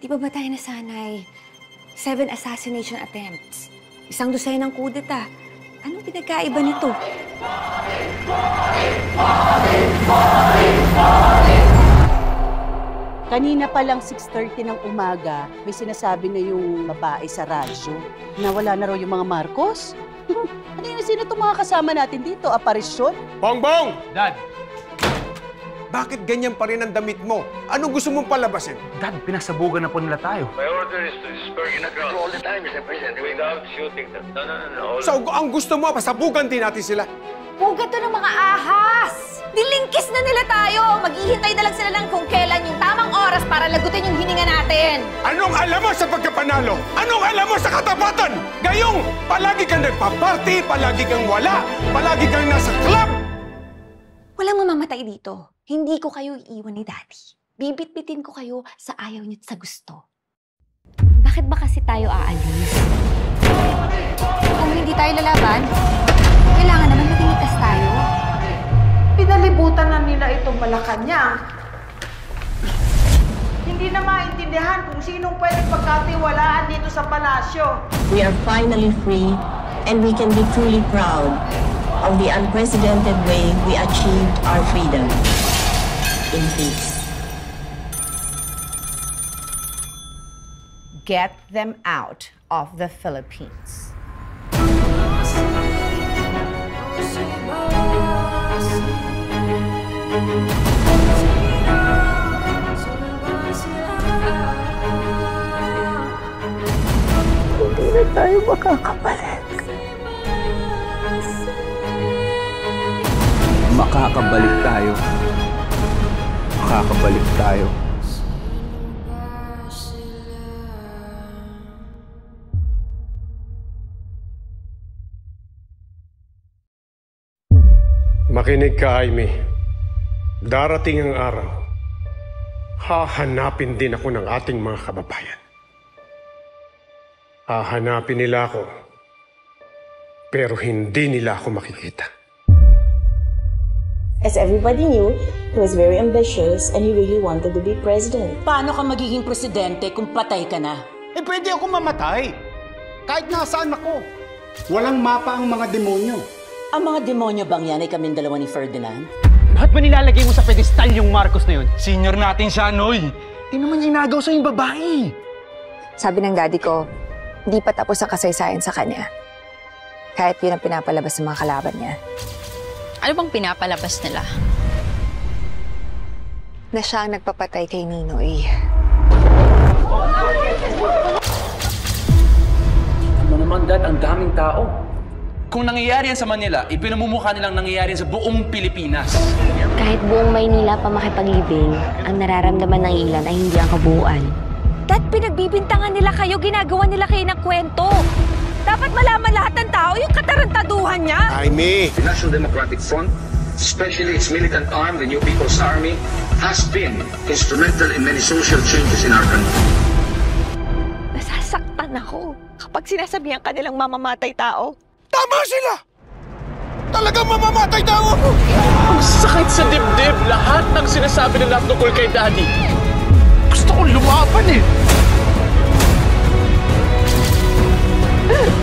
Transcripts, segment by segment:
Di ba tayo nasanay? 7 assassination attempts. 1 dosenang kudeta. Anong pinagkaiba nito? Kanina pa lang 6:30 ng umaga, may sinasabi na yung babae sa radyo na wala na raw yung mga Marcos. Sino itong mga kasama natin dito? Aparisyon? Bongbong! Dad! Bakit ganyan pa rin ang damit mo? Ano gusto mong palabasin? Dad, pinasabugan na po nila tayo. My order is to disperse the crowd all the time, Mr. President, without shooting them. No. So, ang gusto mo, pasabugan din natin sila. Pugat to ng mga ahas! Dilingkis na nila tayo! Maghihintay na lang sila ng kung kailan yung tamang oras para lagutin yung hininga natin! Anong alam mo sa pagkapanalo? Anong alam mo sa katapatan? Gayong, palagi kang nagpa-party, palagi kang wala, palagi kang nasa club! Walang mamamatay dito. Hindi ko kayo iiwan ni Daddy. Bibit-bitin ko kayo sa ayaw niyo at sa gusto. Bakit ba kasi tayo aalis? Kung hindi tayo lalaban, kailangan naman maging ligtas tayo. Pinalibutan na nila itong Malacanang. Hindi na maintindihan kung sinong pwedeng pagkatiwalaan dito sa palasyo. We are finally free and we can be truly proud of the unprecedented way we achieved our freedom in peace. Get them out of the Philippines. Hindi na tayo makakabalik. Makakabalik tayo. Makakabalik tayo. Makinig ka, Jaime. Darating ang araw. Hahanapin din ako ng ating mga kababayan. Hahanapin nila ako. Pero hindi nila ako makikita. As everybody knew, he was very ambitious and he really wanted to be president. Paano ka magiging presidente kung patay ka na? Eh, pwede ako mamatay. Kahit nasaan ako. Walang mapa ang mga demonyo. Ang mga demonyo bang yan ay kaming dalawa ni Ferdinand? Ba't ba nilalagay mo sa pedestal yung Marcos na yun? Senior natin siya, Noy. Di naman niya inagaw sa yung babae. Sabi ng daddy ko, hindi pa tapos ang kasaysayan sa kanya. Kahit yun ang pinapalabas ng mga kalaban niya. Ano bang pinapalabas nila? Na siya ang nagpapatay kay Ninoy. Ano naman, Dad, ang daming tao. Kung nangyayari yan sa Manila, ipinamumukha nilang nangyayari sa buong Pilipinas. Kahit buong Maynila pa makipaglibing, ang nararamdaman ng ilan ay hindi ang kabuuan. Dad, pinagbibintangan nila kayo, ginagawa nila kayo ng kwento. Dapat malaman lahat ng tao yung katarantaduhan niya. Jaime! The National Democratic Front, especially its militant arm, the New People's Army, has been instrumental in many social changes in our country. Nasasaktan ako kapag sinasabihan ka nilang mamamatay tao. Tama sila! Talagang mamamatay tao ako! Ang sakit sa dibdib, lahat ng sinasabi nila tungkol kay Daddy. Gusto kong lumaban eh.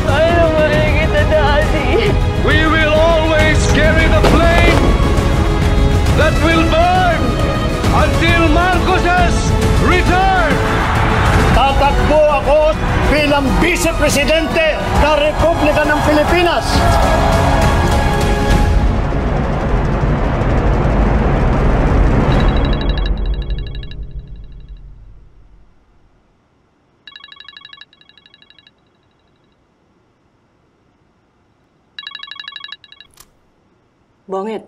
Ayaw makikita, Daddy. We will always carry the flame that will burn until Marcoses return. Tatakbo ako bilang Vice-Presidente ng Republika ng Pilipinas. Bongit,